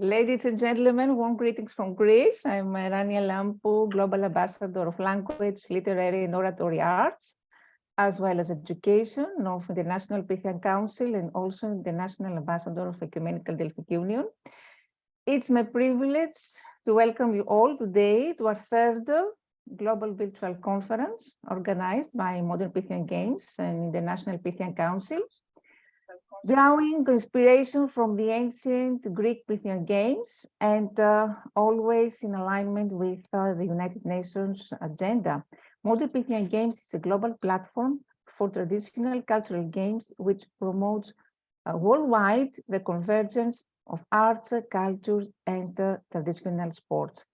Ladies and gentlemen, warm greetings from Greece. I'm Rania Lampou, Global Ambassador of Language, Literary and Oratory Arts, as well as Education of the International Pythian Council and also the National Ambassador of Ecumenical Delphic Union. It's my privilege to welcome you all today to our third global virtual conference organized by Modern Pythian Games and the International Pythian Council, drawing inspiration from the ancient Greek Pythian Games and always in alignment with the United Nations agenda. Modern Pythian Games is a global platform for traditional cultural games which promotes worldwide the convergence of arts, cultures, and traditional sports.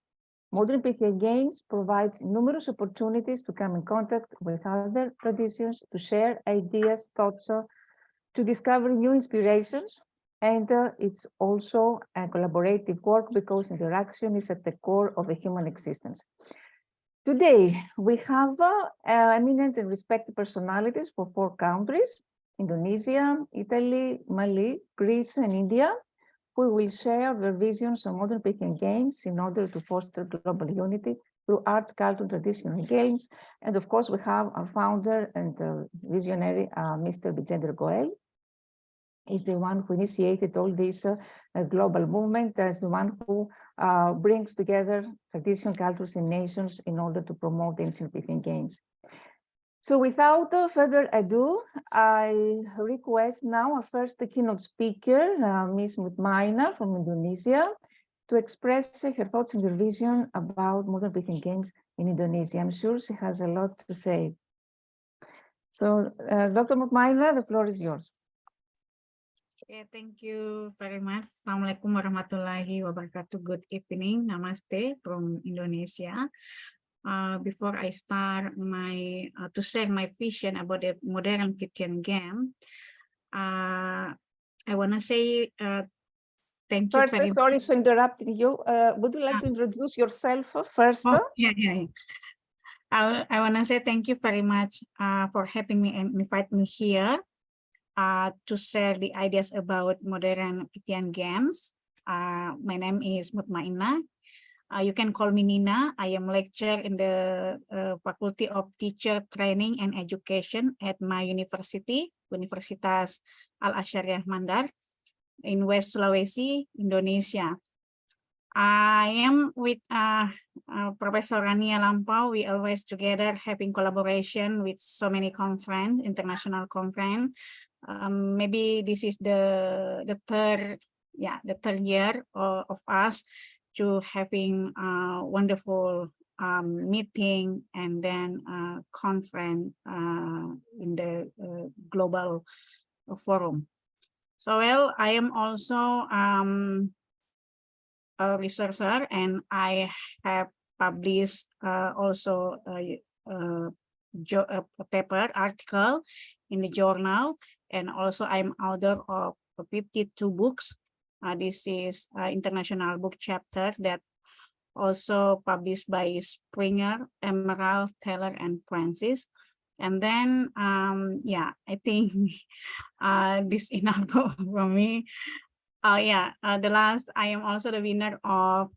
Modern Pythian Games provides numerous opportunities to come in contact with other traditions, to share ideas, thoughts, to discover new inspirations. And it's also a collaborative work because interaction is at the core of the human existence. Today, we have eminent and respected personalities for 4 countries, Indonesia, Italy, Mali, Greece, and India, who will share their visions on modern Pythian games in order to foster global unity through arts, culture, traditional games. And of course, we have our founder and visionary, Mr. BijenderGoel. Is the one who initiated all this global movement, as the one who brings together traditional cultures and nations in order to promote the ancient Pythian games. So without further ado, I request now our first keynote speaker, Ms. Mutmaina from Indonesia, to express her thoughts and her vision about modern Pythian games in Indonesia. I'm sure she has a lot to say. So Dr. Mutmaina, the floor is yours. Okay, thank you very much. Assalamualaikum warahmatullahi wabarakatuh. Good evening. Namaste from Indonesia. Before I start to share my vision about the modern Pythian game, I want to say thank you very much. Sorry for interrupting you. Would you like to introduce yourself first? Oh, yeah. I want to say thank you very much for having me and invite me here. To share the ideas about modern Pythian games. My name is Mutmaina. You can call me Nina. I am lecturer in the Faculty of Teacher Training and Education at my university, Universitas Al-Azhar Mandar in West Sulawesi, Indonesia. I am with Professor Rania Lampou. We always together having collaboration with so many conference, international conference. Maybe this is the third year of us to having a wonderful meeting and then conference in the global forum. So well, I am also a researcher and I have published also a paper article in the journal. And also I'm author of 52 books. This is international book chapter that also published by Springer, Emerald, Taylor, and Francis. And then, yeah, I think this enough for me. The last, I am also the winner of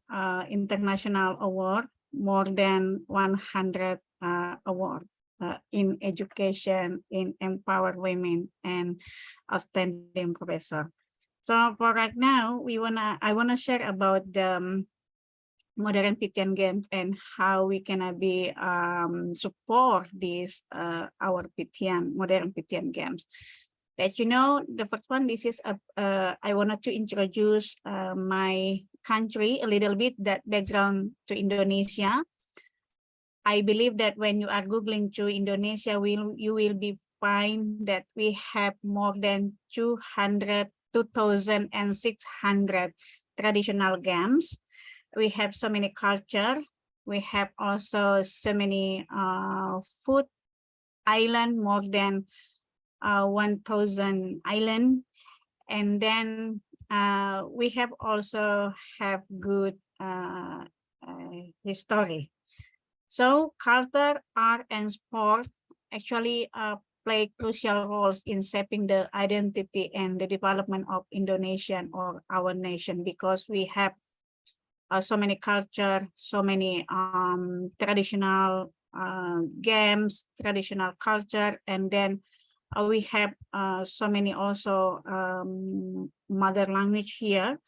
international award, more than 100 award. In education, in empower women, and outstanding professor. So for right now, I wanna share about the modern Pythian games and how we can be support these our modern Pythian games. That the first one, this is I wanted to introduce my country a little bit, that background to Indonesia. I believe that when you are Googling to Indonesia, you will be find that we have more than 2,600 traditional games. We have so many culture. We have also so many food island, more than 1,000 island. And then we have also have good history. So culture, art, and sport actually play crucial roles in shaping the identity and the development of Indonesian or our nation, because we have so many culture, so many traditional games, traditional culture, and then we have so many also mother language here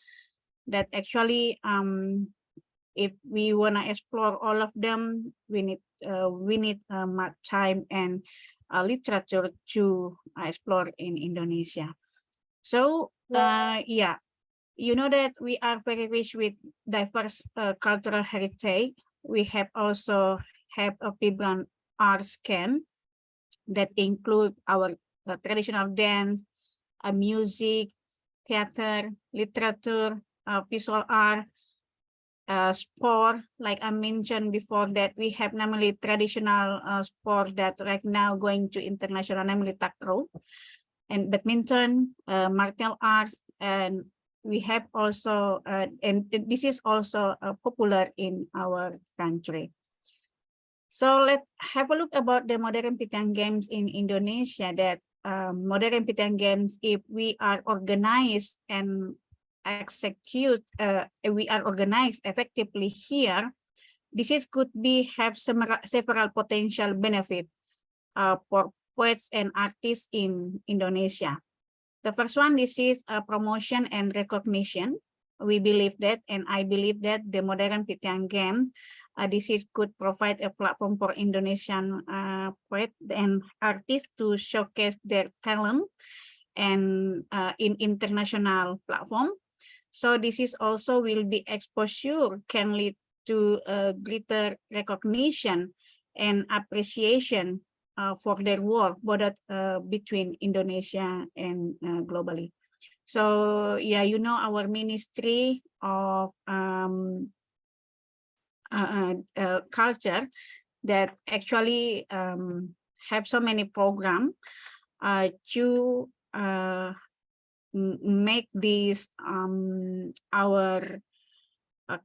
that actually if we want to explore all of them, we need much time and literature to explore in Indonesia. So yeah, you know that we are very rich with diverse cultural heritage. We have also have a vibrant art scan that include our traditional dance, music, theater, literature, visual art, sport, like I mentioned before, that we have namely traditional sport that right now going to international, namely takraw and badminton, martial arts, and we have also, and this is also popular in our country. So let's have a look about the Modern Pythian Games in Indonesia. That Modern Pythian Games, if we are organized and execute, we are organized effectively here, this is could be have several potential benefit for poets and artists in Indonesia. The first one, this is promotion and recognition. We believe that, and I believe that the Modern Pythian Game, this is could provide a platform for Indonesian poets and artists to showcase their talent and in international platform. So this is also will be exposure can lead to greater recognition and appreciation for their work, both between Indonesia and globally. So yeah, you know, our Ministry of Culture that actually have so many programs to make this our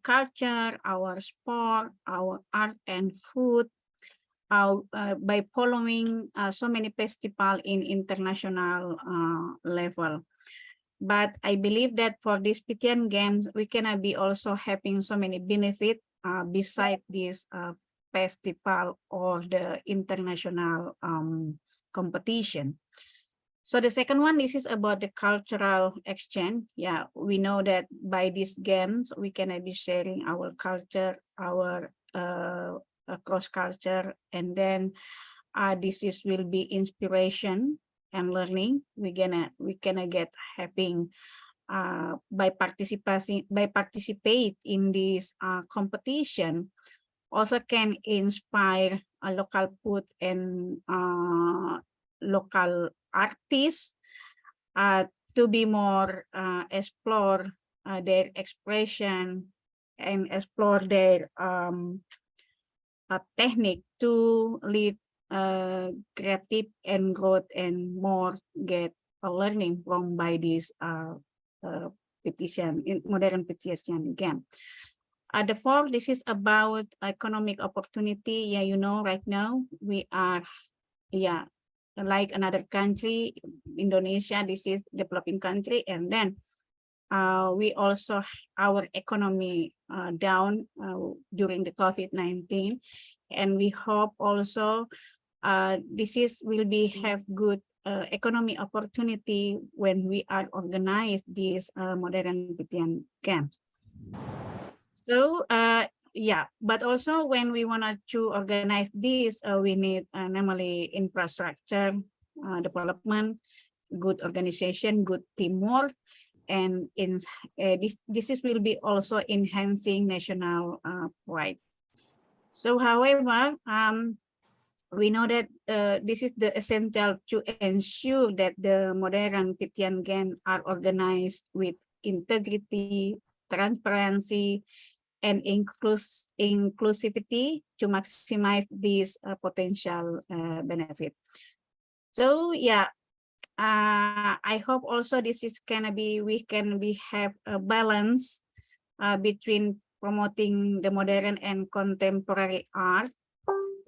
culture, our sport, our art and food by following so many festivals in international level. But I believe that for this Pythian Games, we can be also having so many benefits beside this festival or the international competition. So the second one, this is about the cultural exchange. Yeah, we know that by these games, we can be sharing our culture, our cross culture, and then this is will be inspiration and learning. We gonna get having by participate in this competition, also can inspire a local food and local artists to be more explore their expression and explore their technique to lead creative and growth and more get a learning from by this petition in Modern Pythian Game. The fourth, this is about economic opportunity. Yeah, you know, right now we are, yeah, like another country, Indonesia, this is developing country, and then we also our economy down during the COVID-19, and we hope also this is will be have good economic opportunity when we are organized these Modern Pythian Games. So yeah, but also when we want to organize this, we need normally infrastructure development, good organization, good teamwork, and in this is will be also enhancing national pride. So however, we know that this is the essential to ensure that the Modern Pythian Games are organized with integrity, transparency, and inclusivity to maximize this potential benefit. So yeah, I hope also this is gonna be we can have a balance between promoting the modern and contemporary art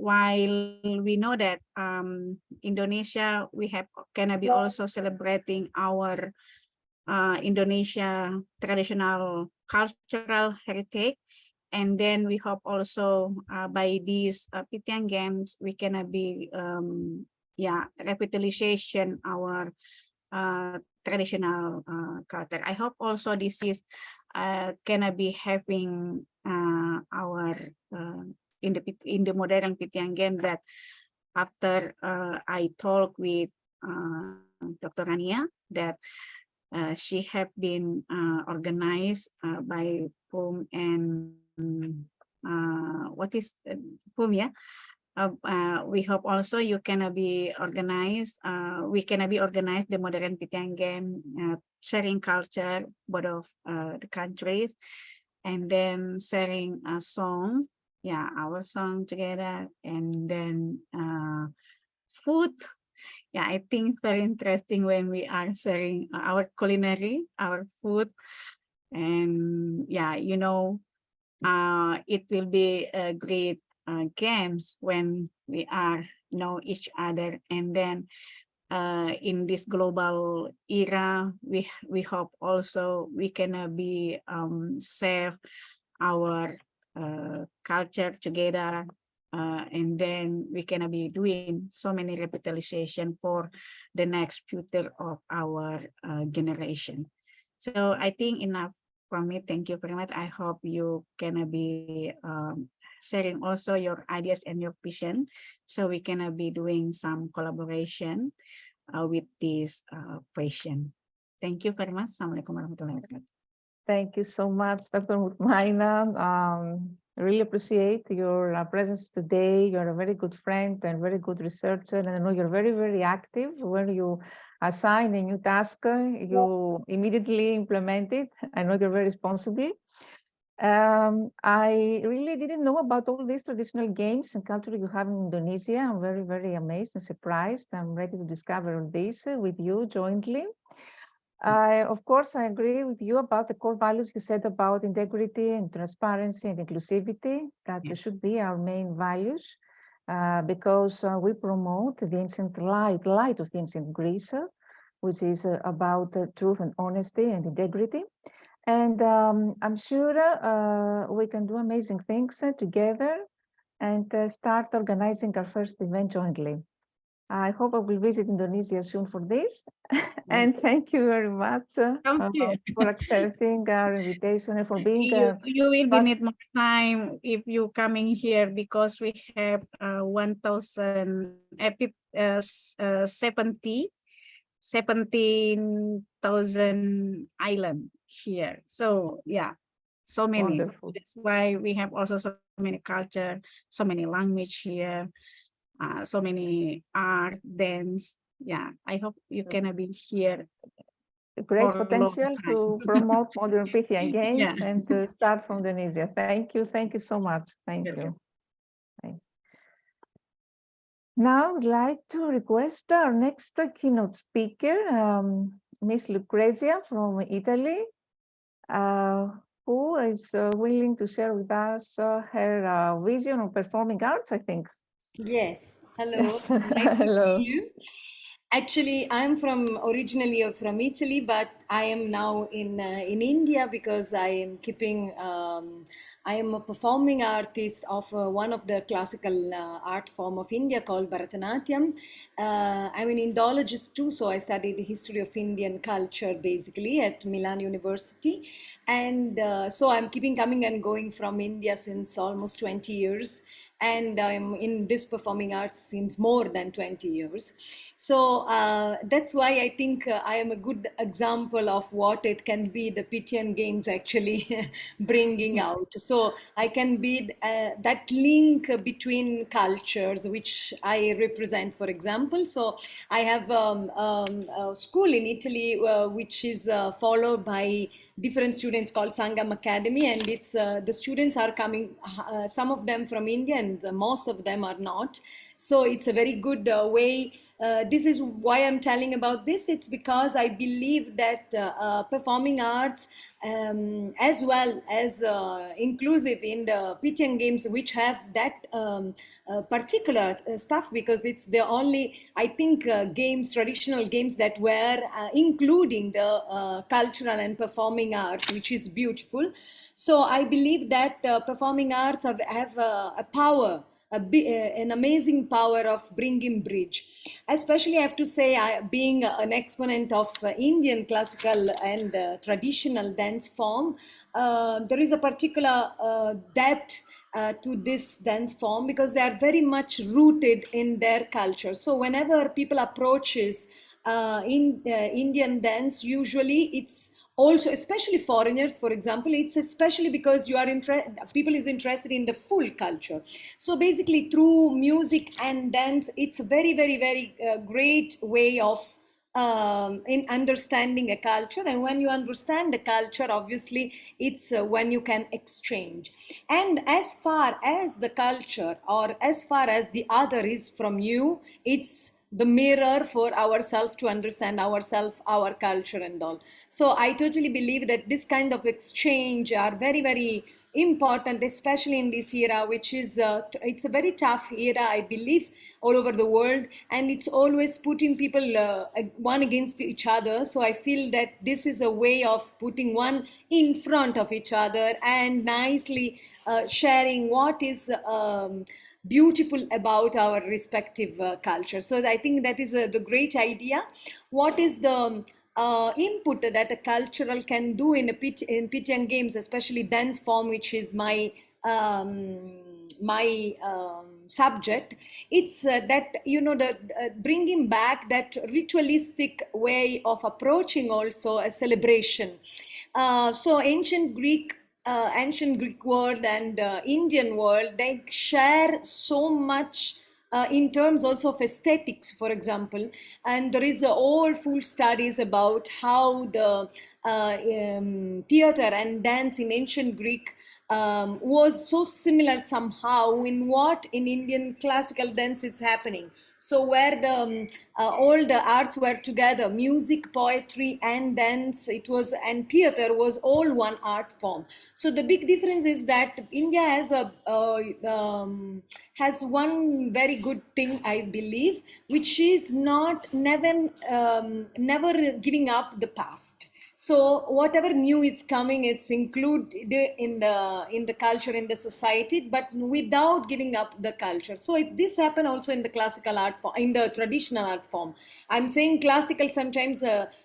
while we know that Indonesia, we have gonna be also celebrating our Indonesia traditional cultural heritage. And then we hope also by these Pythian Games, we can be revitalization our traditional culture. I hope also this is gonna be having our in the modern Pythian game, that after I talk with Dr. Rania, that she have been organized by PUM and what is PUM, yeah? We hope also you can be organized. We can be organized the modern Pythian game, sharing culture both of the countries, and then sharing a song, our song together, and then food. Yeah, I think very interesting when we are sharing our culinary, our food, and it will be a great games when we are know each other. And then in this global era, we hope also we can be save our culture together, and then we can be doing so many revitalization for the next future of our generation. So I think enough from me. Thank you very much. I hope you can be sharing also your ideas and your vision, so we can be doing some collaboration with this question. Thank you very much. Assalamualaikum warahmatullahi wabarakatuh. Thank you so much, Dr. Mutmaina. I really appreciate your presence today. You're a very good friend and very good researcher, and I know you're very, very active. When you assign a new task, you immediately implement it. I know you're very responsible. I really didn't know about all these traditional games and culture you have in Indonesia. I'm very, very amazed and surprised. I'm ready to discover all this with you jointly. Of course, I agree with you about the core values you said about integrity and transparency and inclusivity. That should be our main values, because we promote the ancient light of the ancient Greece, which is about truth and honesty and integrity. And I'm sure we can do amazing things together and start organizing our first event jointly. I hope I will visit Indonesia soon for this. And thank you very much for accepting our invitation and for being you will be need more time if you coming here, because we have 17,000 island here. So so many. Wonderful. That's why we have also so many culture, so many language here, so many art, dance. I hope you can be here. Great potential to promote Modern Pythian Games and to start from Indonesia. Thank you so much. Thank you. Now I'd like to request our next keynote speaker, Miss Lucrezia from Italy, who is willing to share with us her vision on performing arts, I think. Yes, hello, Yes. nice to Hello. see you. Actually, I'm originally from Italy, but I am now in India because I am I am a performing artist of one of the classical art form of India called Bharatanatyam. I'm an Indologist too, so I studied the history of Indian culture basically at Milan University. And so I'm keeping coming and going from India since almost 20 years. And I'm in this performing arts since more than 20 years. So that's why I think I am a good example of what it can be the Pythian Games actually bringing out. So I can be that link between cultures, which I represent, for example. So I have a school in Italy, which is followed by different students called Sangam Academy, and it's the students are coming, some of them from India and most of them are not. So it's a very good way. This is why I'm telling about this. It's because I believe that performing arts, as well as inclusive in the Pythian Games, which have that particular stuff, because it's the only, I think, games, traditional games that were including the cultural and performing arts, which is beautiful. So I believe that performing arts have a power, an amazing power of bringing bridge. Especially, I have to say, being an exponent of Indian classical and traditional dance form, there is a particular depth to this dance form, because they are very much rooted in their culture. So whenever people approaches in Indian dance, usually it's also, especially foreigners, for example, it's especially because people is interested in the full culture. So basically, through music and dance, it's a very, very, very great way of in understanding a culture. And when you understand the culture, obviously it's when you can exchange. And as far as the culture, or as far as the other is from you, it's the mirror for ourselves to understand ourselves, our culture and all. So I totally believe that this kind of exchange are very, very important, especially in this era, which is it's a very tough era, I believe, all over the world, and it's always putting people one against each other. So I feel that this is a way of putting one in front of each other and nicely sharing what is beautiful about our respective culture. So I think that is the great idea. What is the input that a cultural can do in Pythian Games, especially dance form, which is my subject? It's that, you know, the bringing back that ritualistic way of approaching also a celebration. So ancient Greek world and Indian world, they share so much in terms also of aesthetics, for example. And there is all full studies about how the theater and dance in ancient Greek was so similar somehow in what in Indian classical dance is happening. So where the all the arts were together, music, poetry and dance, it was, and theater was all one art form. So the big difference is that India has has one very good thing, I believe, which is never giving up the past. So whatever new is coming, it's included in the culture, in the society, but without giving up the culture. So this happen also in the classical art form, in the traditional art form. I'm saying classical sometimes,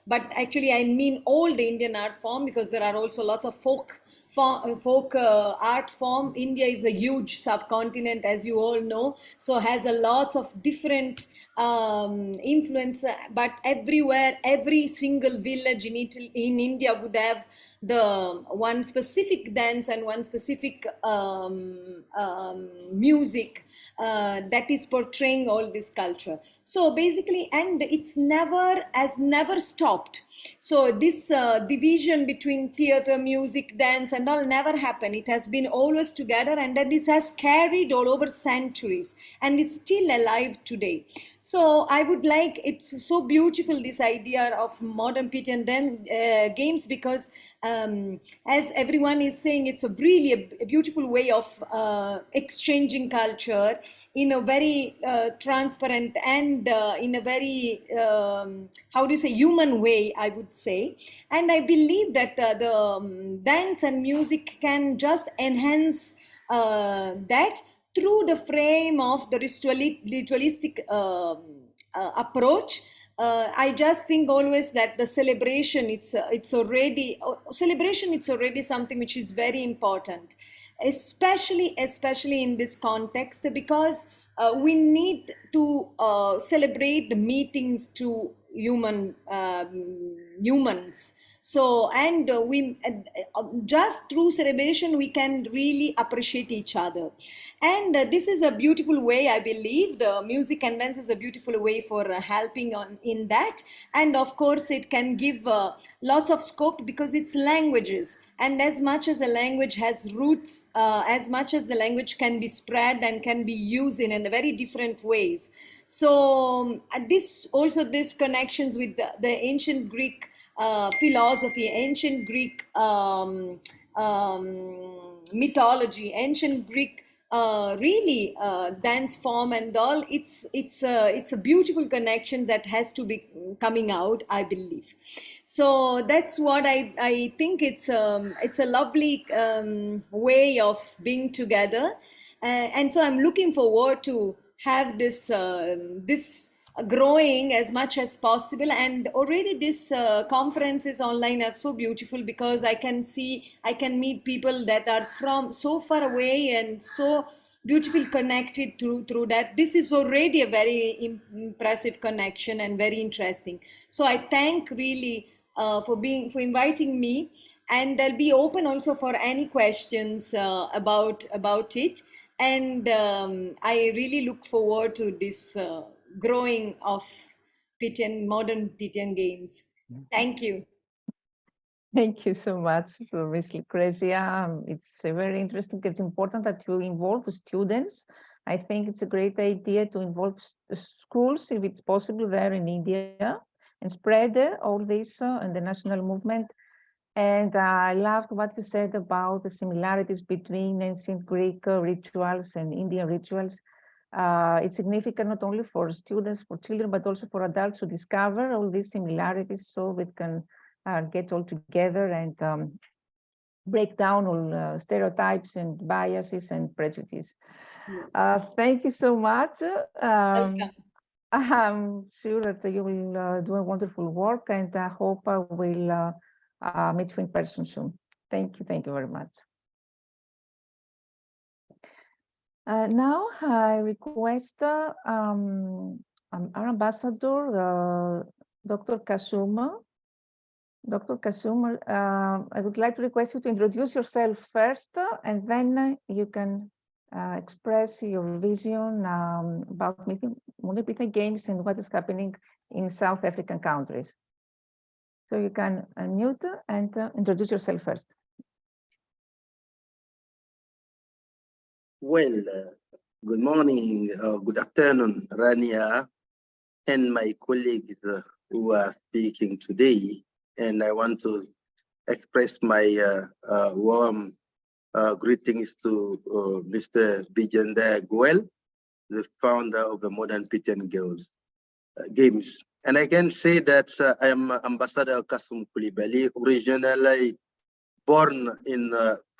but actually I mean all the Indian art form, because there are also lots of folk art form. India is a huge subcontinent, as you all know, so has a lots of different influence, but everywhere, every single village in India would have the one specific dance and one specific music that is portraying all this culture. So basically, and it's never stopped. So this division between theater, music, dance and all never happened. It has been always together, and that this has carried all over centuries, and it's still alive today. So I would like, it's so beautiful, this idea of modern Pythian games, because as everyone is saying, it's a really a beautiful way of exchanging culture in a very transparent and in a very, how do you say, human way, I would say. And I believe that the dance and music can just enhance that through the frame of the ritualistic approach. I just think always that the celebration, it's already something which is very important, especially in this context, because we need to celebrate the meetings to humans. So, and just through celebration, we can really appreciate each other. And this is a beautiful way, I believe. The music and dance is a beautiful way for helping in that. And of course, it can give lots of scope because it's languages. And as much as a language has roots, as much as the language can be spread and can be used in a very different ways. So this connections with the ancient Greek philosophy, ancient Greek mythology, ancient Greek really dance form and all. It's a beautiful connection that has to be coming out, I believe. So that's what I think. It's a lovely way of being together, and so I'm looking forward to have this growing as much as possible. And already this conferences online are so beautiful because I can meet people that are from so far away and so beautifully connected through that. This is already a very impressive connection and very interesting. So I thank really for inviting me, and I'll be open also for any questions about it. And I really look forward to this growing of modern Pythian games. Thank you. Thank you so much, Ms. Lucrezia. It's very interesting. It's important that you involve students. I think it's a great idea to involve schools, if it's possible, there in India, and spread all this and the national movement. And I loved what you said about the similarities between ancient Greek rituals and Indian rituals. It's significant not only for students, for children, but also for adults to discover all these similarities so we can get all together and break down all stereotypes and biases and prejudices. Yes. Thank you so much. Welcome. I'm sure that you will do a wonderful work, and I hope I will meet you in person soon. Thank you very much. Now I request our ambassador, Dr. Kasuma. Dr. Kasuma, I would like to request you to introduce yourself first, and then you can express your vision about Modern Pythian Games and what is happening in South African countries. So you can unmute and introduce yourself first. Well, good morning, good afternoon, Rania, and my colleagues who are speaking today. And I want to express my warm greetings to Mr. BijenderGoel, the founder of the Modern Pythian Games. And I can say that I am Ambassador Kasum Koulibaly, originally born in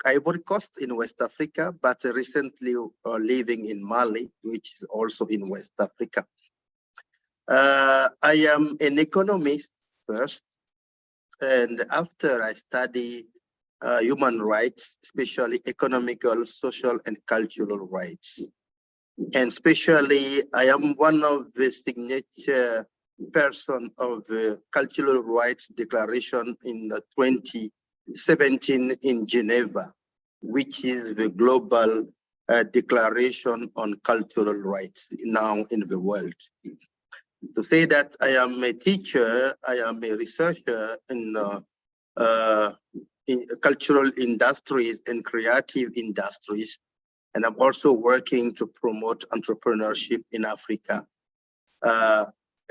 Ivory Coast in West Africa, but recently living in Mali, which is also in West Africa. I am an economist first, and after I study human rights, especially economical, social, and cultural rights. And especially, I am one of the signature person of the Cultural Rights Declaration in 2017 in Geneva, which is the global declaration on cultural rights now in the world. To say that I am a teacher, I am a researcher in cultural industries and creative industries, and I'm also working to promote entrepreneurship in Africa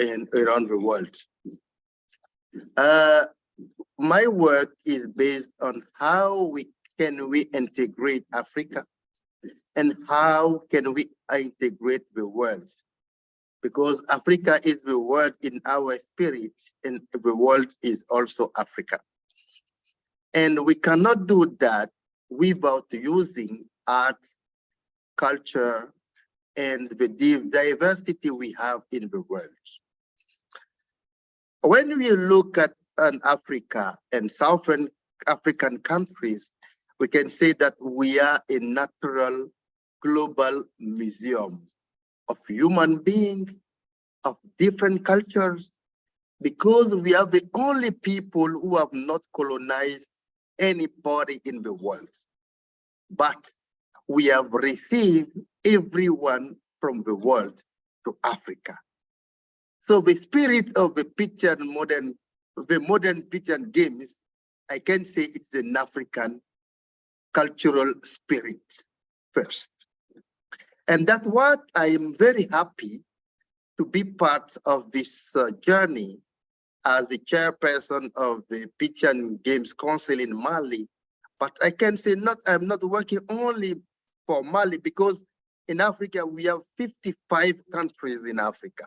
and around the world. My work is based on how can we integrate Africa and how can we integrate the world, because Africa is the world in our spirit and the world is also Africa. And we cannot do that without using art, culture, and the diversity we have in the world. When we look at Africa and Southern African countries, we can say that we are a natural global museum of human beings, of different cultures, because we are the only people who have not colonized anybody in the world, but we have received everyone from the world to Africa. So the spirit of the modern Pythian Games, I can say it's an African cultural spirit first. And that's what I am very happy to be part of this journey as the chairperson of the Pythian Games Council in Mali. But I can say I'm not working only for Mali, because in Africa, we have 55 countries in Africa.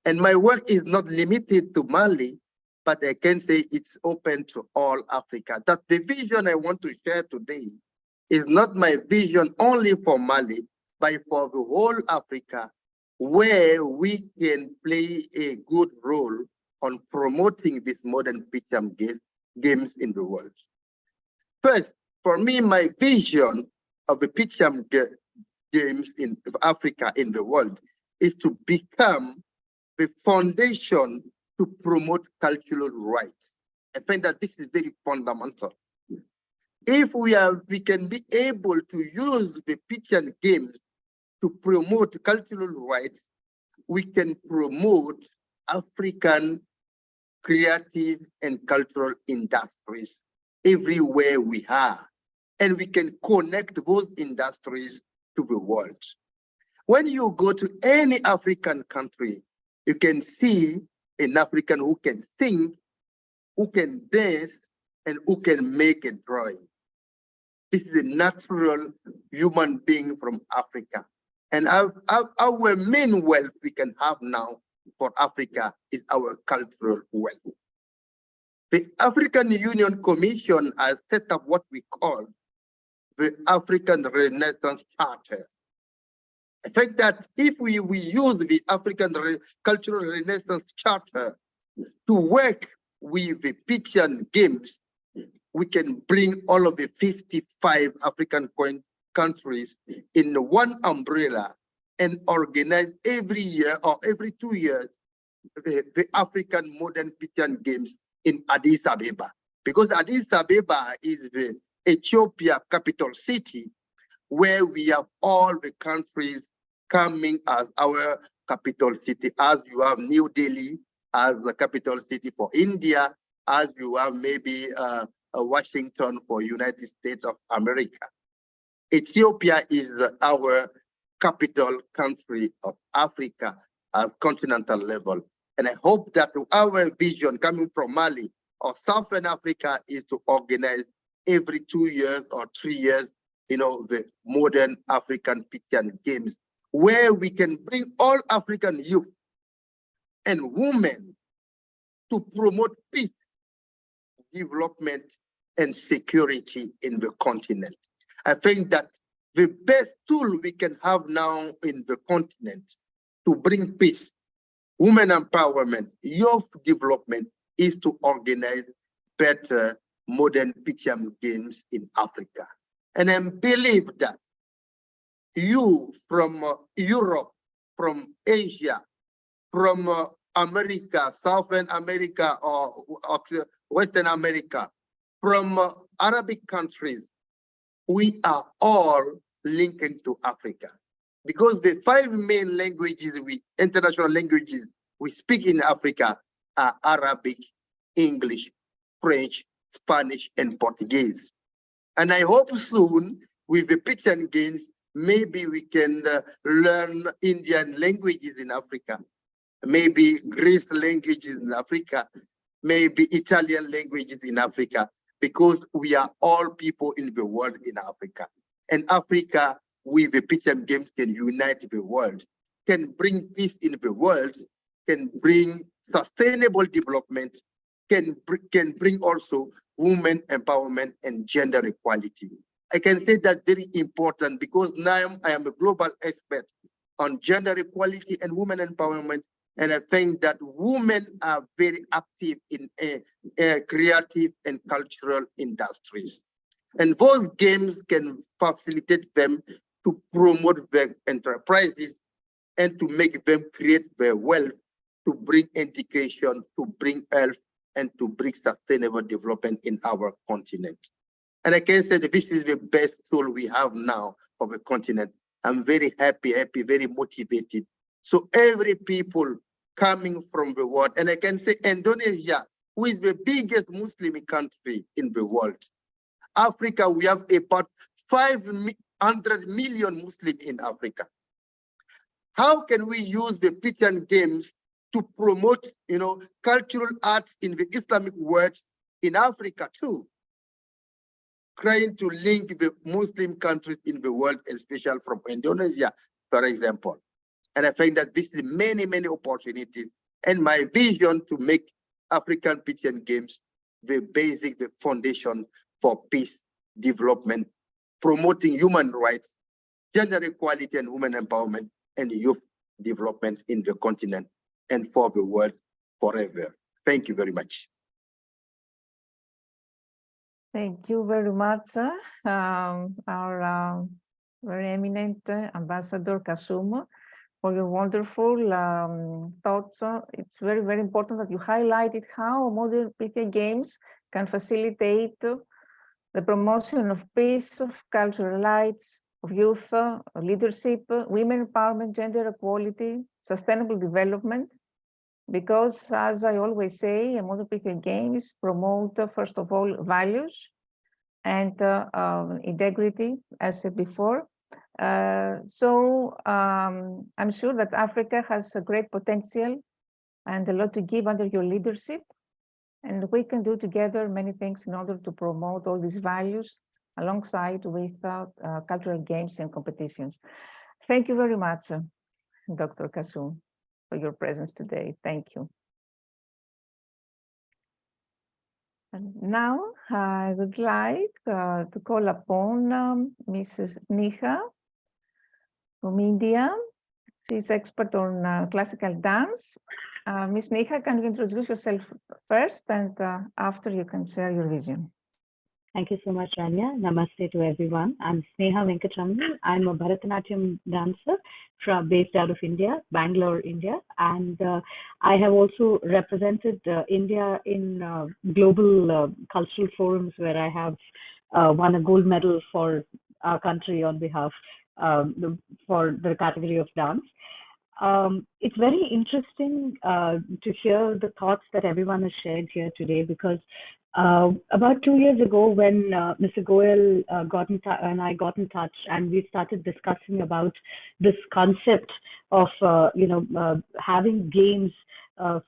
And my work is not limited to Mali, but I can say it's open to all Africa. That the vision I want to share today is not my vision only for Mali, but for the whole Africa, where we can play a good role on promoting this modern Pythian games in the world. First, for me, my vision of the Pythian Games in Africa, in the world, is to become the foundation to promote cultural rights. I think that this is very fundamental. If we can be able to use the Pythian Games to promote cultural rights, we can promote African creative and cultural industries everywhere we are. And we can connect those industries to the world. When you go to any African country, you can see an African who can sing, who can dance, and who can make a drawing. This is a natural human being from Africa. And our main wealth we can have now for Africa is our cultural wealth. The African Union Commission has set up what we call the African Renaissance Charter. I think that if we use the African Cultural Renaissance Charter to work with the Pythian Games, we can bring all of the 55 African countries in one umbrella and organize every year or every 2 years the African Modern Pythian Games in Addis Ababa. Because Addis Ababa is the Ethiopia capital city, where we have all the countries coming as our capital city, as you have New Delhi as the capital city for India, as you have maybe Washington for United States of America. Ethiopia is our capital country of Africa at continental level. And I hope that our vision coming from Mali or Southern Africa is to organize every 2 years or 3 years, the modern African Pythian Games, where we can bring all African youth and women to promote peace, development, and security in the continent. I think that the best tool we can have now in the continent to bring peace, women empowerment, youth development is to organize better modern Pythian Games in Africa. And I believe that you from Europe, from Asia, from America, Southern America or Western America, from Arabic countries, we are all linking to Africa. Because the 5 main languages, international languages we speak in Africa are Arabic, English, French, Spanish, and Portuguese. And I hope soon with the Pythian Games, maybe we can learn Indian languages in Africa, maybe Greek languages in Africa, maybe Italian languages in Africa, because we are all people in the world in Africa. And Africa, with the Pythian Games, can unite the world, can bring peace in the world, can bring sustainable development, can bring also women empowerment and gender equality. I can say that very important because now I am a global expert on gender equality and women empowerment. And I think that women are very active in creative and cultural industries. And those games can facilitate them to promote their enterprises and to make them create their wealth to bring education, to bring health, and to bring sustainable development in our continent. And I can say that this is the best tool we have now of a continent. I'm very happy, very motivated. So every people coming from the world, and I can say Indonesia, who is the biggest Muslim country in the world. Africa, we have about 500 million Muslims in Africa. How can we use the Pythian Games to promote, cultural arts in the Islamic world in Africa too? Trying to link the Muslim countries in the world, especially from Indonesia, for example. And I think that this is many, many opportunities. And my vision to make African Pythian Games the basic, the foundation for peace, development, promoting human rights, gender equality and women empowerment, and youth development in the continent and for the world forever. Thank you very much. Thank you very much, our very eminent Ambassador Kasum, for your wonderful thoughts. It's very, very important that you highlighted how modern Pythian games can facilitate the promotion of peace, of cultural rights, of youth leadership, women empowerment, gender equality, sustainable development. Because, as I always say, modern Pythian games promote, first of all, values and integrity, as said before. So I'm sure that Africa has a great potential and a lot to give under your leadership. And we can do together many things in order to promote all these values alongside with cultural games and competitions. Thank you very much, Dr. Kasum, for your presence today. Thank you. And now I would like to call upon Mrs. Niha from India. She's expert on classical dance. Ms. Niha, can you introduce yourself first, and after you can share your vision? Thank you so much, Rania. Namaste to everyone. I'm Sneha Venkatramani. I'm a Bharatanatyam dancer based out of India, Bangalore, India. And I have also represented India in global cultural forums where I have won a gold medal for our country on behalf for the category of dance. It's very interesting to hear the thoughts that everyone has shared here today, because about 2 years ago, when Mr. Goel and I got in touch, and we started discussing about this concept of having games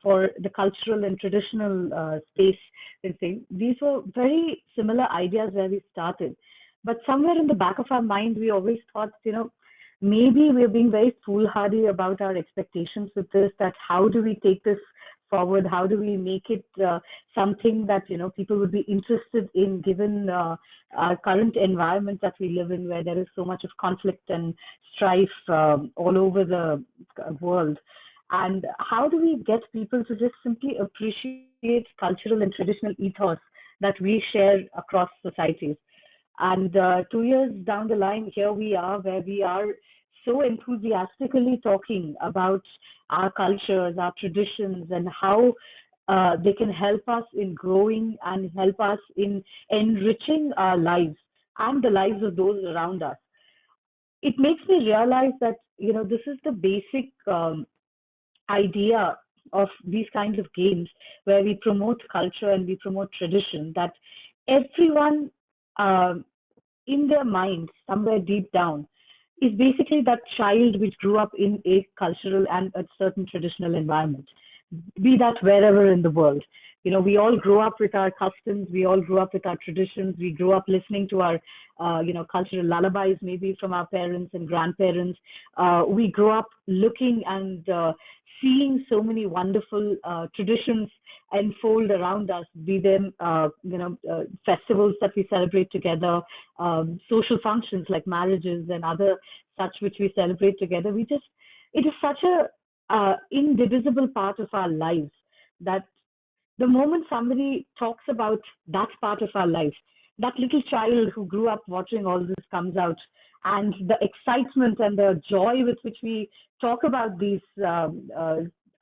for the cultural and traditional space and thing. These were very similar ideas where we started, but somewhere in the back of our mind, we always thought, maybe we're being very foolhardy about our expectations with this, that how do we take this forward? How do we make it something that, people would be interested in, given our current environment that we live in, where there is so much of conflict and strife all over the world? And how do we get people to just simply appreciate cultural and traditional ethos that we share across societies? And 2 years down the line, here we are, where we are so enthusiastically talking about our cultures, our traditions, and how they can help us in growing and help us in enriching our lives and the lives of those around us. It makes me realize that, this is the basic idea of these kinds of games, where we promote culture and we promote tradition, that everyone in their mind, somewhere deep down, is basically that child which grew up in a cultural and a certain traditional environment, be that wherever in the world. We all grow up with our customs, we all grew up with our traditions, we grew up listening to our, cultural lullabies, maybe from our parents and grandparents. We grew up looking and seeing so many wonderful traditions unfold around us, be them, festivals that we celebrate together, social functions like marriages and other such which we celebrate together. It is such a indivisible part of our lives that the moment somebody talks about that part of our life, that little child who grew up watching all this comes out, and the excitement and the joy with which we talk about these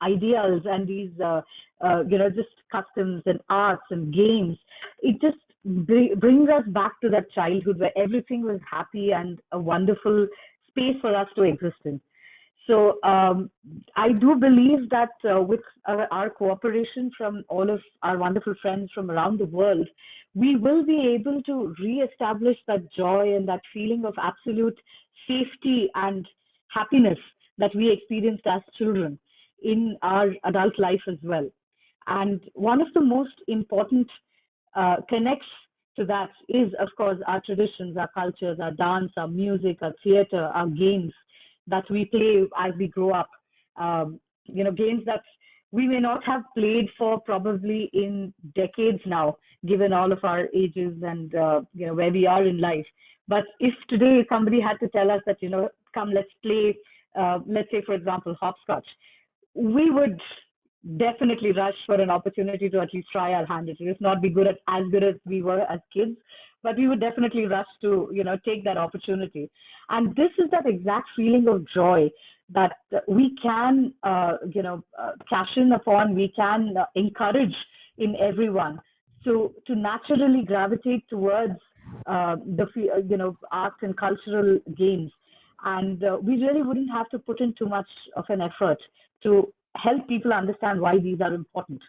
ideals and these, just customs and arts and games, it just brings us back to that childhood where everything was happy and a wonderful space for us to exist in. So I do believe that with our cooperation from all of our wonderful friends from around the world, we will be able to re-establish that joy and that feeling of absolute safety and happiness that we experienced as children in our adult life as well. And one of the most important connects to that is, of course, our traditions, our cultures, our dance, our music, our theater, our games that we play as we grow up. Games that we may not have played for probably in decades now, given all of our ages and where we are in life. But if today somebody had to tell us that, come, let's play, let's say, for example, hopscotch, we would definitely rush for an opportunity to at least try our hand. It will not be as good as we were as kids, but we would definitely rush to, take that opportunity. And this is that exact feeling of joy that we can, cash in upon, we can encourage in everyone. So to naturally gravitate towards arts and cultural games. And we really wouldn't have to put in too much of an effort to help people understand why these are important.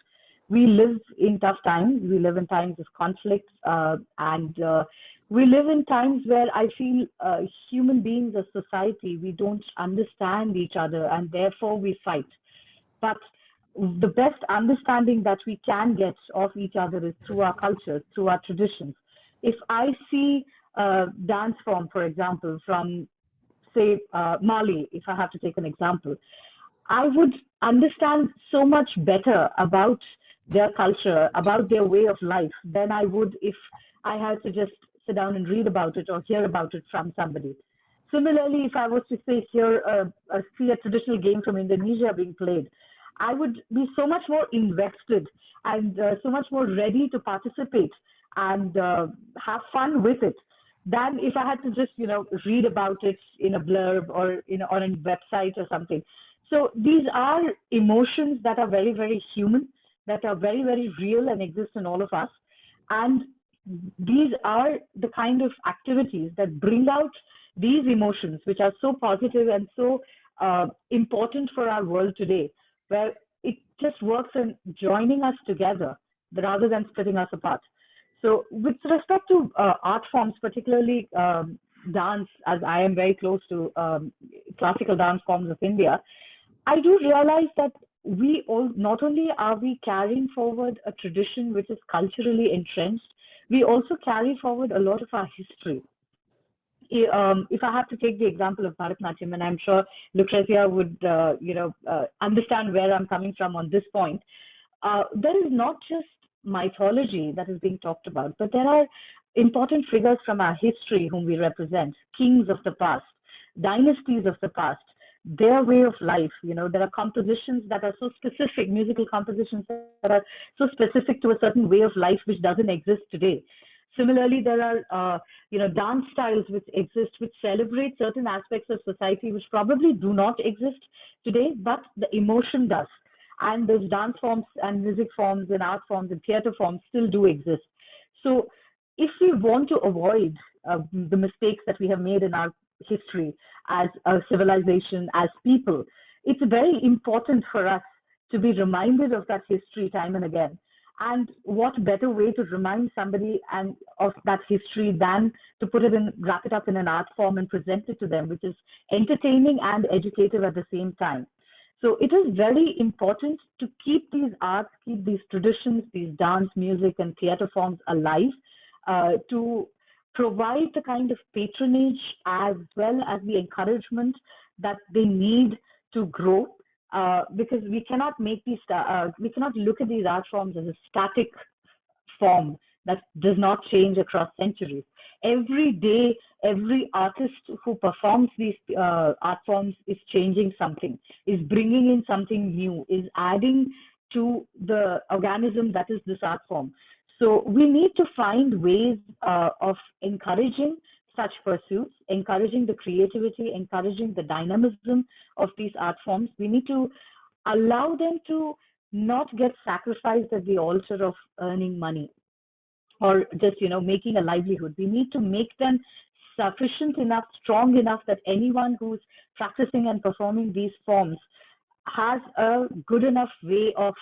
We live in tough times. We live in times of conflict, and we live in times where I feel human beings as society, we don't understand each other, and therefore we fight. But the best understanding that we can get of each other is through our cultures, through our traditions. If I see a dance form, for example, from, say, Mali, if I have to take an example, I would understand so much better about their culture, about their way of life, than I would if I had to just sit down and read about it or hear about it from somebody. Similarly, if I was to say see a traditional game from Indonesia being played, I would be so much more invested and so much more ready to participate and have fun with it than if I had to just, read about it in a blurb or on a website or something. So these are emotions that are very, very human, that are very, very real and exist in all of us. And these are the kind of activities that bring out these emotions, which are so positive and so important for our world today, where it just works in joining us together rather than splitting us apart. So with respect to art forms, particularly dance, as I am very close to classical dance forms of India, I do realize that we all, not only are we carrying forward a tradition which is culturally entrenched, we also carry forward a lot of our history. If I have to take the example of Bharatanatyam, and I'm sure Lucrezia would, understand where I'm coming from on this point, there is not just mythology that is being talked about, but there are important figures from our history whom we represent, kings of the past, dynasties of the past, their way of life. There are compositions that are so specific, musical compositions that are so specific to a certain way of life which doesn't exist today. Similarly, there are, dance styles which exist, which celebrate certain aspects of society which probably do not exist today, but the emotion does. And those dance forms and music forms and art forms and theater forms still do exist. So if we want to avoid the mistakes that we have made in our history as a civilization, as people, it's very important for us to be reminded of that history time and again. And what better way to remind somebody of that history than to wrap it up in an art form and present it to them, which is entertaining and educative at the same time. So it is very important to keep these arts, keep these traditions, these dance, music, and theater forms alive, to provide the kind of patronage as well as the encouragement that they need to grow. Because we cannot we cannot look at these art forms as a static form that does not change across centuries. Every day, every artist who performs these art forms is changing something, is bringing in something new, is adding to the organism that is this art form. So we need to find ways of encouraging such pursuits, encouraging the creativity, encouraging the dynamism of these art forms. We need to allow them to not get sacrificed at the altar of earning money or just making a livelihood. We need to make them sufficient enough, strong enough that anyone who's practicing and performing these forms has a good enough way of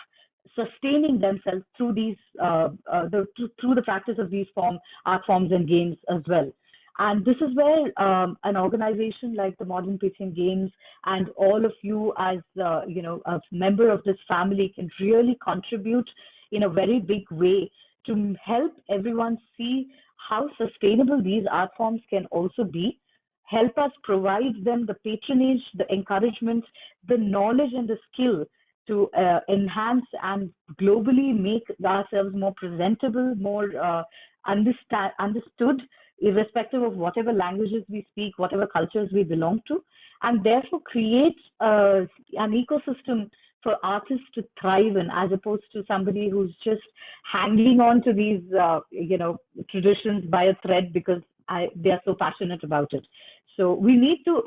sustaining themselves through these through the practice of these art forms and games as well. And this is where an organization like the Modern Pythian Games and all of you as a member of this family can really contribute in a very big way to help everyone see how sustainable these art forms can also be, help us provide them the patronage, the encouragement, the knowledge and the skill to enhance and globally make ourselves more presentable, more understood, irrespective of whatever languages we speak, whatever cultures we belong to, and therefore create an ecosystem for artists to thrive in, as opposed to somebody who's just hanging on to these, traditions by a thread because they are so passionate about it. So we need to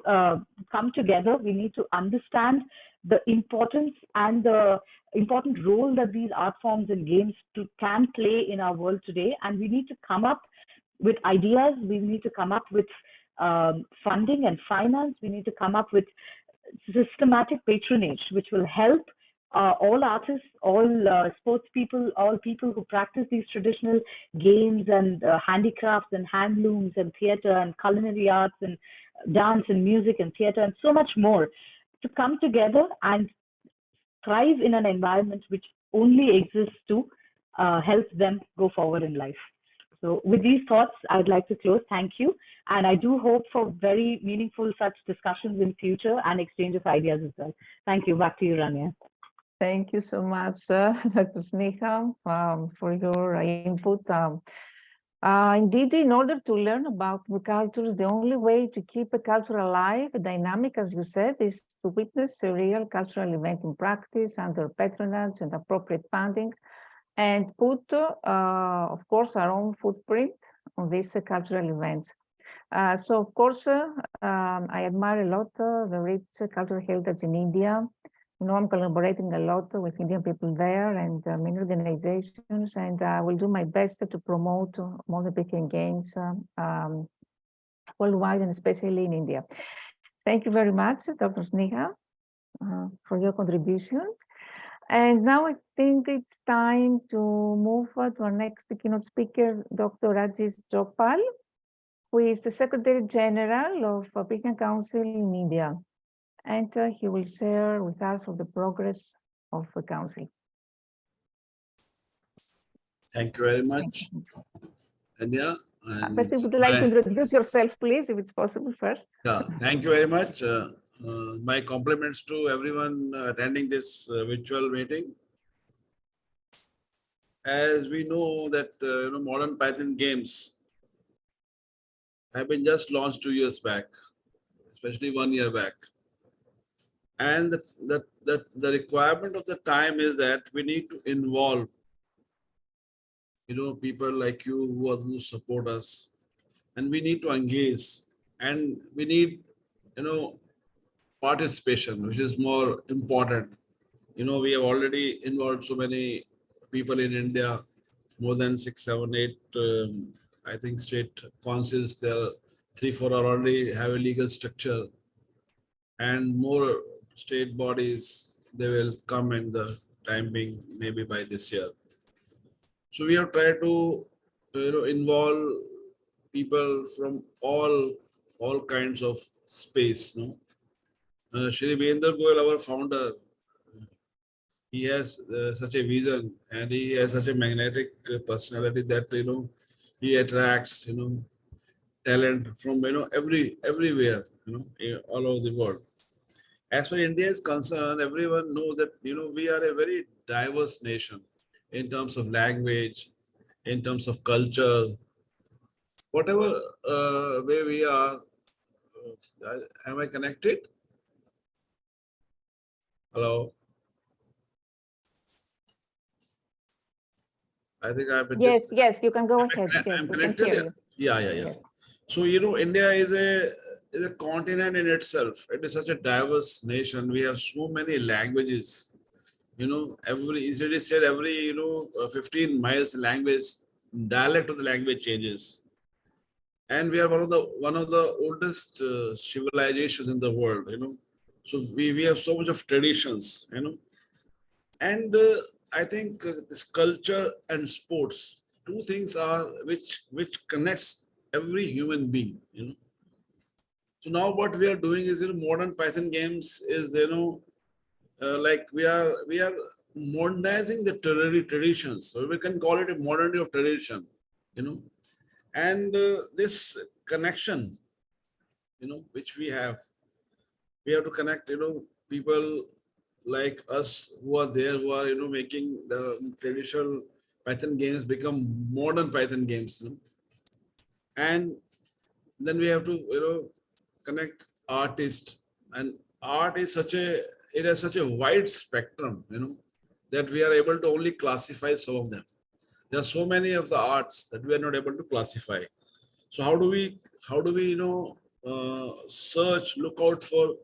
come together. We need to understand the importance and the important role that these art forms and games can play in our world today. And we need to come up with ideas. We need to come up with funding and finance. We need to come up with systematic patronage, which will help all artists, all sports people, all people who practice these traditional games and handicrafts and handlooms and theater and culinary arts and dance and music and theater and so much more, to come together and thrive in an environment which only exists to help them go forward in life. So with these thoughts, I'd like to close. Thank you. And I do hope for very meaningful such discussions in future and exchange of ideas as well. Thank you. Back to you, Rania. Thank you so much, Dr. Sneha, for your input. Indeed, in order to learn about the cultures, the only way to keep a culture alive, dynamic, as you said, is to witness a real cultural event in practice under patronage and appropriate funding, and put, of course, our own footprint on these cultural events. So, of course, I admire a lot the rich cultural heritage in India. I'm collaborating a lot with Indian people there and many organizations, and I will do my best to promote Modern Pythian Games worldwide and especially in India. Thank you very much, Dr. Sneha, for your contribution. And now I think it's time to move to our next keynote speaker, Dr. Rajesh Jogpal, who is the Secretary General of Pythian Council in India. And he will share with us of the progress of the council. Thank you very much, Rania. First, would you like to introduce yourself, please, if it's possible first? Yeah, thank you very much. My compliments to everyone attending this virtual meeting. As we know that Modern Pythian Games have been just launched 2 years back, especially 1 year back. And the requirement of the time is that we need to involve, people like you who support us, and we need to engage, and we need, participation, which is more important. We have already involved so many people in India, more than 6, 7, 8, I think state councils. There, 3, 4 are already have a legal structure, and more state bodies, they will come in the time being, maybe by this year. So we have tried to involve people from all kinds of space. Shri BijenderGoel, our founder, he has such a vision, and he has such a magnetic personality that he attracts talent from everywhere, all over the world. As far as India is concerned, everyone knows that we are a very diverse nation in terms of language, in terms of culture, whatever way we are. Am I connected? Hello. I think I've been. Yes, you can go ahead. Yes, we can hear you. Yeah. So India is a is a continent in itself. It is such a diverse nation. We have so many languages. You know, it is said every 15 miles language, dialect of the language changes. And we are one of the oldest civilizations in the world. You know, so we have so much of traditions. You know, and I think this culture and sports, two things are which connects every human being. You know. So now what we are doing is, modern Python games is, like we are modernizing the traditions. So we can call it a modernity of tradition, you know, and this connection, which we have to connect, people like us who are there, who are, making the traditional Python games become modern Python games, and then we have to, connect artists, and art is it has such a wide spectrum, that we are able to only classify some of them. There are so many of the arts that we are not able to classify. So how do we look out for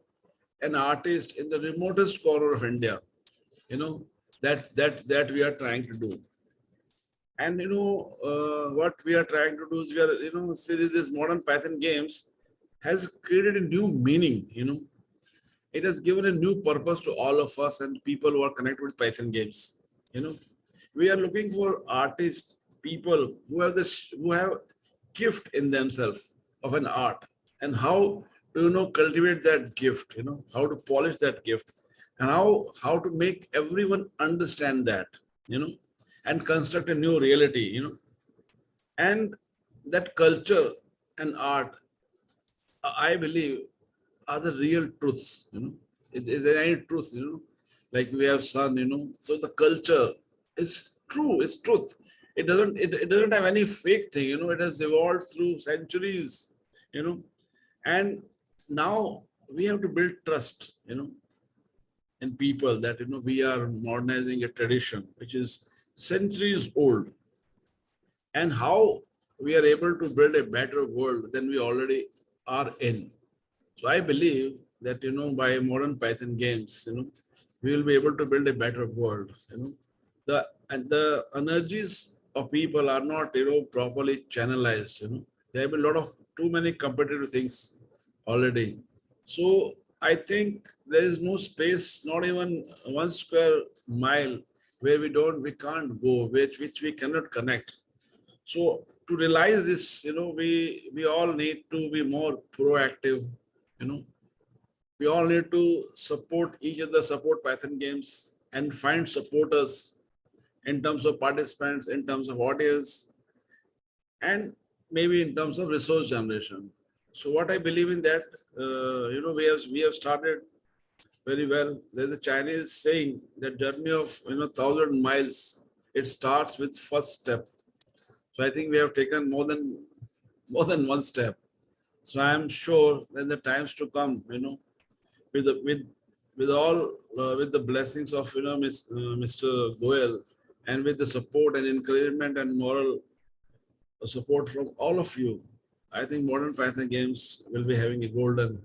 an artist in the remotest corner of India, that we are trying to do. And what we are trying to do is we are, see, this modern Python games has created a new meaning, it has given a new purpose to all of us and people who are connected with Python games. We are looking for artists, people who have who have gift in themselves of an art, and how to cultivate that gift, how to polish that gift, and how to make everyone understand that, and construct a new reality, and that culture and art, I believe, are the real truths, Is there any truth, like we have sun, so the culture is true, it's truth. It doesn't have any fake thing, it has evolved through centuries, and now we have to build trust, in people, that, we are modernizing a tradition which is centuries old, and how we are able to build a better world than we already are in. So I believe that, by modern Python games, we will be able to build a better world. The energies of people are not, properly channelized. There have been a lot of too many competitive things already. So I think there is no space, not even 1 square mile, where we can't go, which we cannot connect. So to realize this, we all need to be more proactive. We all need to support each other, support Python games, and find supporters in terms of participants, in terms of audience, and maybe in terms of resource generation. So what I believe in that, we have started very well. There's a Chinese saying that journey of 1,000 miles, it starts with first step. So I think we have taken more than one step. So I am sure that the times to come, with the blessings of Mr. Goel, and with the support and encouragement and moral support from all of you, I think Modern Python Games will be having a golden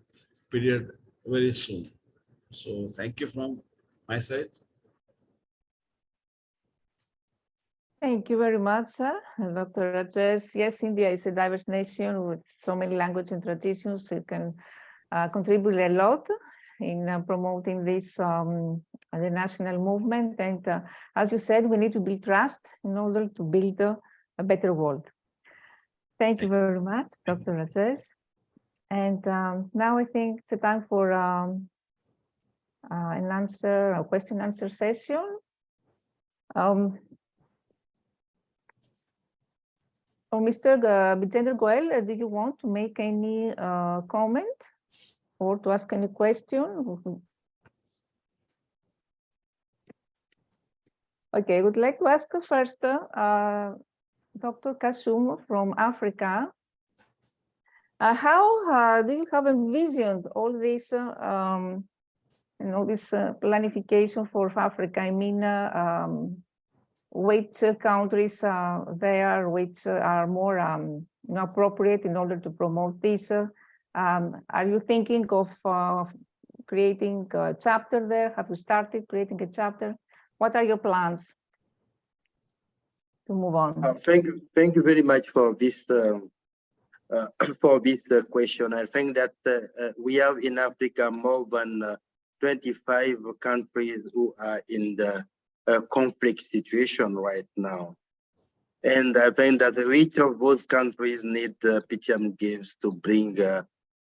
period very soon. So thank you from my side. Thank you very much, Dr. Rajesh. Yes, India is a diverse nation with so many languages and traditions. It can contribute a lot in promoting this the national movement. And as you said, we need to build trust in order to build a better world. Thank you very much, Dr. Rajesh. And now I think it's a time for a question answer session. Mr. BijenderGoel, do you want to make any comment or to ask any question? Okay, I would like to ask first Dr. Kasum from Africa. How do you have envisioned all this, this planification for Africa? I mean, which countries there, which are more appropriate in order to promote this? Are you thinking of creating a chapter there? Have you started creating a chapter? What are your plans to move on? Thank you very much for this question. I think that we have in Africa more than 25 countries who are in the conflict situation right now. And I think that each of those countries need Pythian Games to bring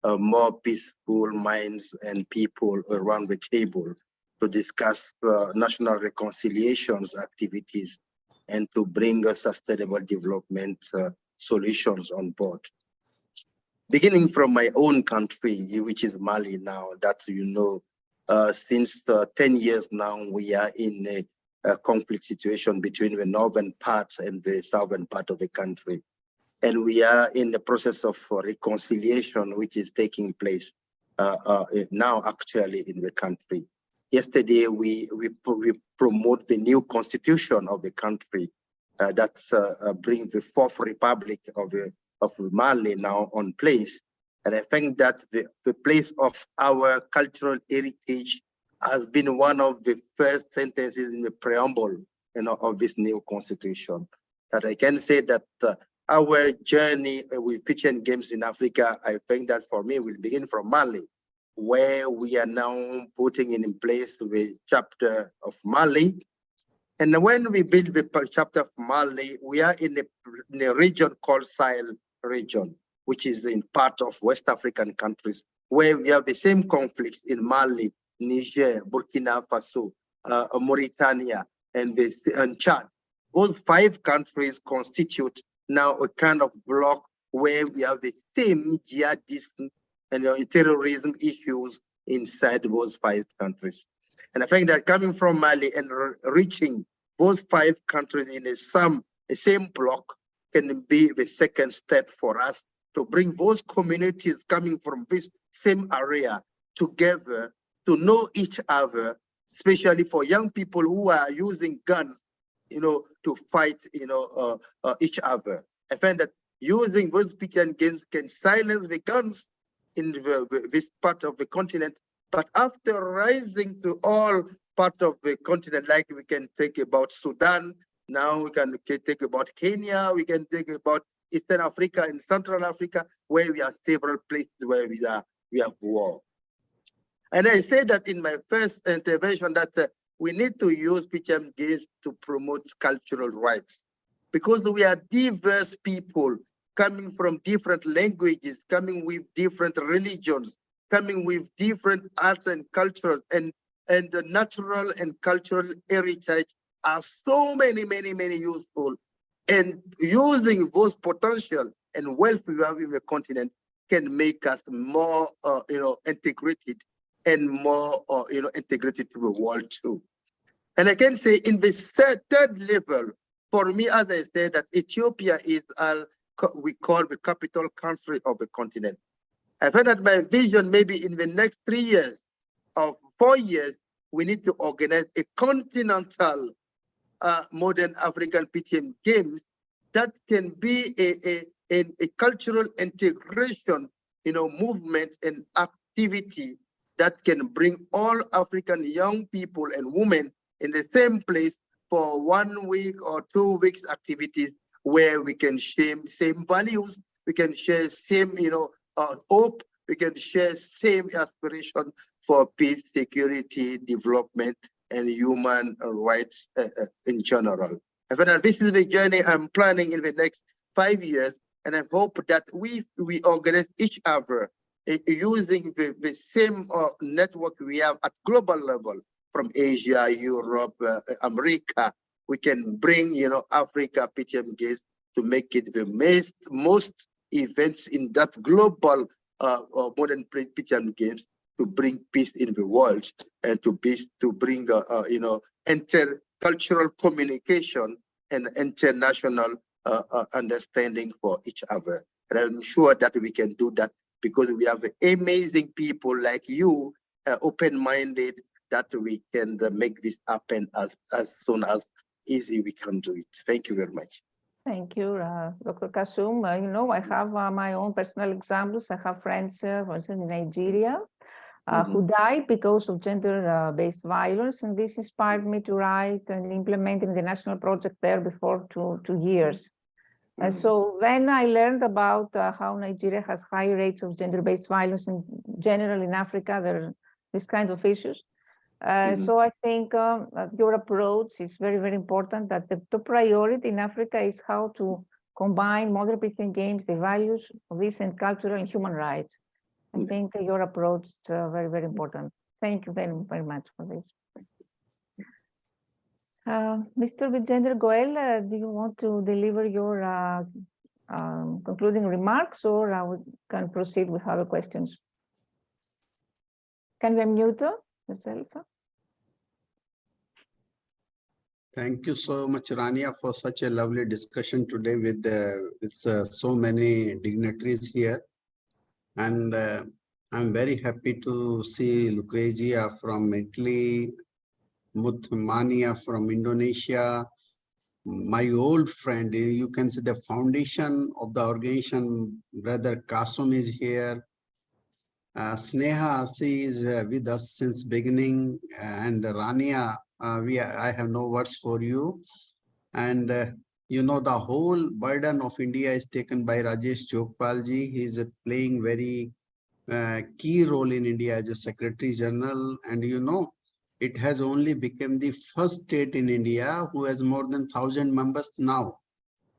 more peaceful minds and people around the table to discuss national reconciliations activities and to bring sustainable development solutions on board. Beginning from my own country, which is Mali now, that you know, since 10 years now, we are in a conflict situation between the northern part and the southern part of the country. And we are in the process of reconciliation, which is taking place now actually in the country. Yesterday, we promote the new constitution of the country that's bring the fourth republic of Mali now on place. And I think that the place of our cultural heritage has been one of the first sentences in the preamble, you know, of this new constitution. That I can say that our journey with Pythian Games in Africa, I think that for me will begin from Mali, where we are now putting in place the chapter of Mali. And when we build the chapter of Mali, we are in a region called Sahel region, which is in part of West African countries, where we have the same conflicts in Mali, Niger, Burkina Faso, Mauritania, and Chad. Those 5 countries constitute now a kind of block where we have the same jihadism and terrorism issues inside those 5 countries. And I think that coming from Mali and reaching those 5 countries in the same block can be the second step for us to bring those communities coming from this same area together to know each other, especially for young people who are using guns, you know, to fight, you know, each other. I find that using those Pythian Games can silence the guns in this part of the continent, but after rising to all part of the continent, like we can think about Sudan, now we can think about Kenya, we can think about Eastern Africa and Central Africa, where we have several places where we have war. And I say that in my first intervention that we need to use Pythian Games to promote cultural rights, because we are diverse people coming from different languages, coming with different religions, coming with different arts and cultures, and the natural and cultural heritage are so many useful. And using those potential and wealth we have in the continent can make us more, integrated and more, integrated to the world too. And I can say in the third level, for me, as I said, that Ethiopia is we call the capital country of the continent. I find that my vision, maybe in the next 3 years or 4 years, we need to organize a continental modern African Pythian Games that can be a cultural integration, movement and activity that can bring all African young people and women in the same place for 1 week or 2 weeks activities where we can share same values, we can share same, hope, we can share same aspiration for peace, security, development, and human rights in general. I feel that this is the journey I'm planning in the next 5 years, and I hope that we organize each other using the same network we have at global level from Asia, Europe, America. We can bring, Africa Pythian Games to make it the most events in that global modern Pythian Games to bring peace in the world and to bring intercultural communication and international understanding for each other. And I'm sure that we can do that because we have amazing people like you, open-minded, that we can make this happen as soon as easy we can do it. Thank you very much. Thank you, Dr. Kasum. You know, I have my own personal examples. I have friends, for instance, in Nigeria, who died because of gender-based violence, and this inspired me to write and implement in the national project there before two years. So then I learned about how Nigeria has high rates of gender-based violence in general in Africa. There are these kind of issues. So I think your approach is very, very important, that the top priority in Africa is how to combine modern Pythian games, the values of recent cultural and human rights. I think your approach is very, very important. Thank you very, very much for this. Mr. BijenderGoel, do you want to deliver your concluding remarks, or we can proceed with other questions? Can you unmute yourself? Thank you so much, Rania, for such a lovely discussion today with so many dignitaries here. And I'm very happy to see Lucrezia from Italy, Mania from Indonesia, my old friend, you can see the foundation of the organization, Brother Kasum is here. Sneha Asi is with us since beginning, and Rania, I have no words for you. And you know, the whole burden of India is taken by Rajesh Jogpalji. He is playing very key role in India as a Secretary General, and you know, it has only become the first state in India who has more than 1,000 members now.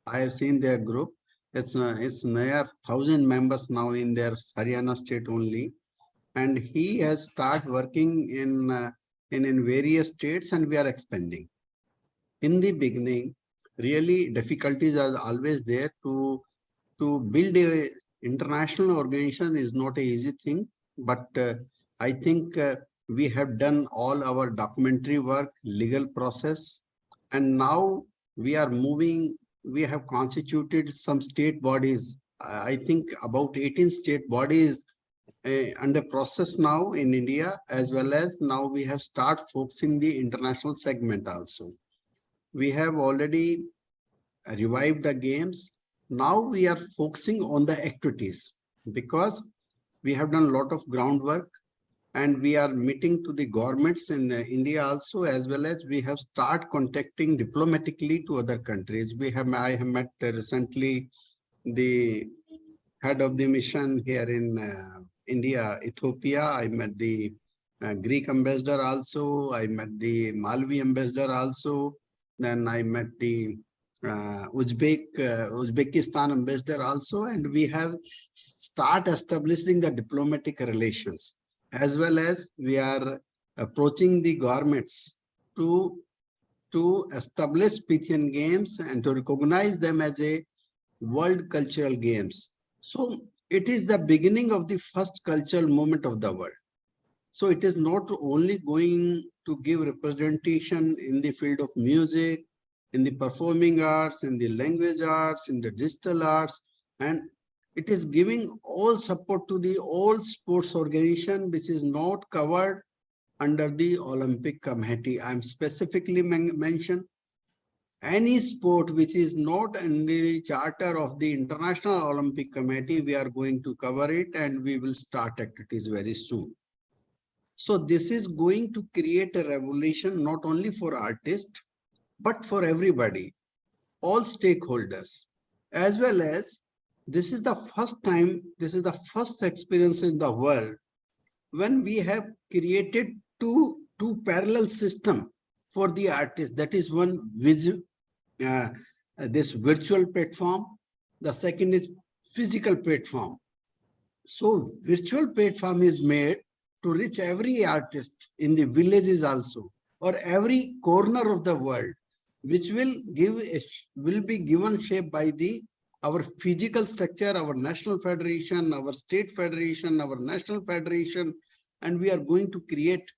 I have seen their group. It's near 1,000 members now in their Haryana state only, and he has started working in various states, and we are expanding. In the beginning, really difficulties are always there. To build a international organization is not an easy thing, but I think we have done all our documentary work, legal process, and now we are moving. We have constituted some state bodies. I think about 18 state bodies under process now in India, as well as now we have started focusing the international segment also. We have already revived the games. Now we are focusing on the activities because we have done a lot of groundwork, and we are meeting to the governments in India also, as well as we have started contacting diplomatically to other countries. I have met recently the head of the mission here in India, Ethiopia. I met the Greek ambassador also. I met the Malvi ambassador also. Then I met the Uzbekistan ambassador also, and we have started establishing the diplomatic relations, as well as we are approaching the governments to establish Pythian games and to recognize them as a world cultural games. So it is the beginning of the first cultural movement of the world. So it is not only going to give representation in the field of music, in the performing arts, in the language arts, in the digital arts, and it is giving all support to the all sports organization which is not covered under the Olympic Committee. I am specifically mentioned any sport which is not in the charter of the International Olympic Committee. We are going to cover it, and we will start activities very soon. So this is going to create a revolution not only for artists, but for everybody, all stakeholders, as well as this is the first time, this is the first experience in the world when we have created two parallel system for the artists. That is one visual, this virtual platform. The second is physical platform. So virtual platform is made to reach every artist in the villages also, or every corner of the world, which will be given shape by our physical structure, our national federation, our state federation, our national federation, and we are going to create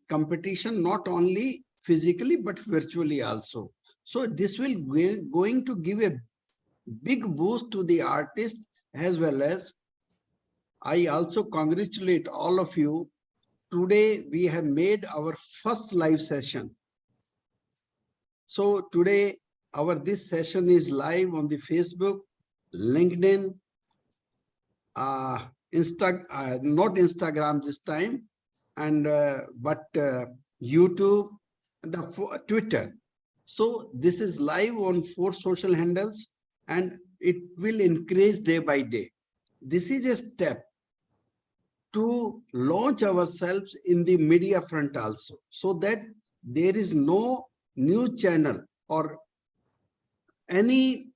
competition not only physically but virtually also. So this will going to give a big boost to the artist, as well as I also congratulate all of you. Today we have made our first live session. So today this session is live on the Facebook, LinkedIn, not Instagram this time, and but YouTube and Twitter. So this is live on 4 social handles, and it will increase day by day. This is a step to launch ourselves in the media front also, so that there is no new channel or any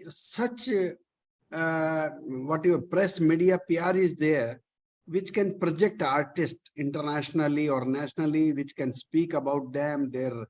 such press media PR is there which can project artists internationally or nationally, which can speak about them, their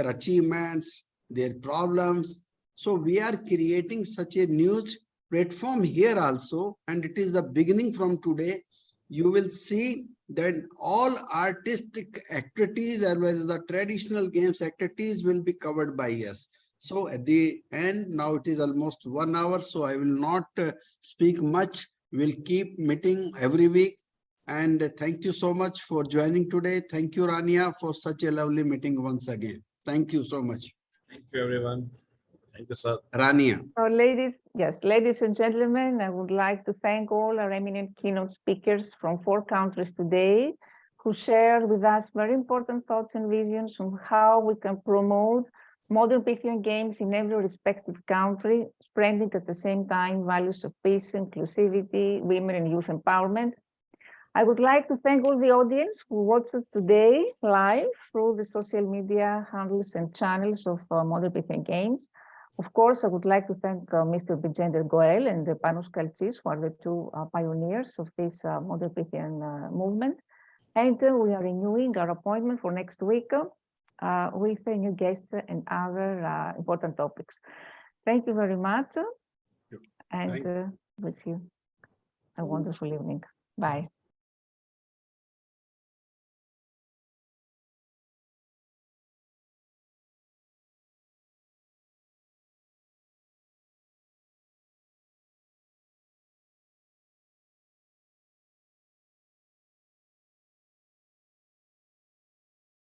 achievements, their problems. So we are creating such a news platform here also, and it is the beginning from today. You will see that all artistic activities as well as the traditional games activities will be covered by us. So at the end, now it is almost 1 hour, so I will not speak much. We'll keep meeting every week. And thank you so much for joining today. Thank you, Rania, for such a lovely meeting once again. Thank you so much. Thank you, everyone. Thank you, sir. Rania. So ladies and gentlemen, I would like to thank all our eminent keynote speakers from 4 countries today who shared with us very important thoughts and visions on how we can promote modern Pythian games in every respective country, spreading at the same time values of peace, inclusivity, women and youth empowerment. I would like to thank all the audience who watched us today live through the social media handles and channels of Modern Pythian Games. Of course, I would like to thank Mr. BijenderGoel and the Panos Kaltsis, who are the 2 pioneers of this Modern Pythian movement. And we are renewing our appointment for next week with a new guest and other important topics. Thank you very much, and wish you a wonderful evening. Bye.